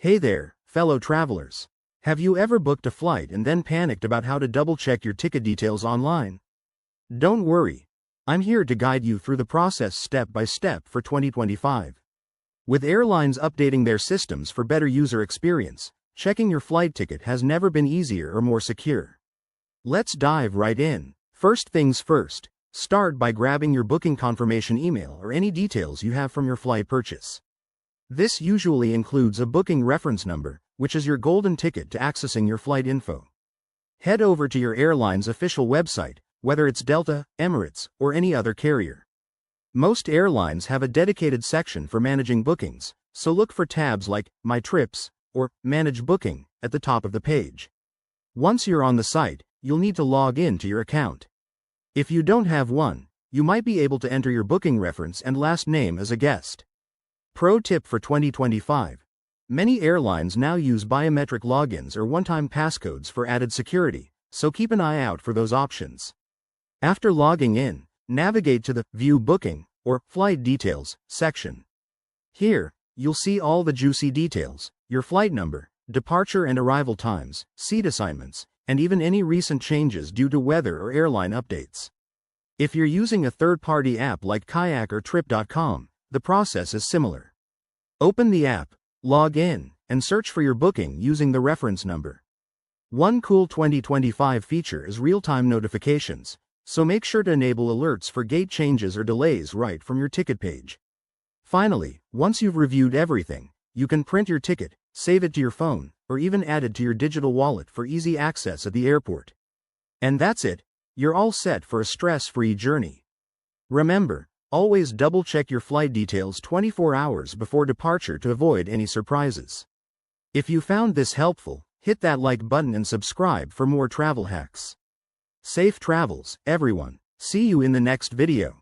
Hey there, fellow travelers. Have you ever booked a flight and then panicked about how to double-check your ticket details online? Don't worry. I'm here to guide you through the process step by step for 2025. With airlines updating their systems for better user experience, checking your flight ticket has never been easier or more secure. Let's dive right in. First things first, start by grabbing your booking confirmation email or any details you have from your flight purchase. This usually includes a booking reference number, which is your golden ticket to accessing your flight info. Head over to your airline's official website, whether it's Delta, Emirates, or any other carrier. Most airlines have a dedicated section for managing bookings, so look for tabs like My Trips or Manage Booking at the top of the page. Once you're on the site, you'll need to log in to your account. If you don't have one, you might be able to enter your booking reference and last name as a guest. Pro tip for 2025. Many airlines now use biometric logins or one-time passcodes for added security, so keep an eye out for those options. After logging in, navigate to the View Booking or Flight Details section. Here, you'll see all the juicy details, your flight number, departure and arrival times, seat assignments, and even any recent changes due to weather or airline updates. If you're using a third-party app like Kayak or Trip.com, the process is similar. Open the app, log in, and search for your booking using the reference number. One cool 2025 feature is real-time notifications, so make sure to enable alerts for gate changes or delays right from your ticket page. Finally, once you've reviewed everything, you can print your ticket, save it to your phone, or even add it to your digital wallet for easy access at the airport. And that's it, you're all set for a stress-free journey. Remember, always double-check your flight details 24 hours before departure to avoid any surprises. If you found this helpful, hit that like button and subscribe for more travel hacks. Safe travels, everyone. See you in the next video.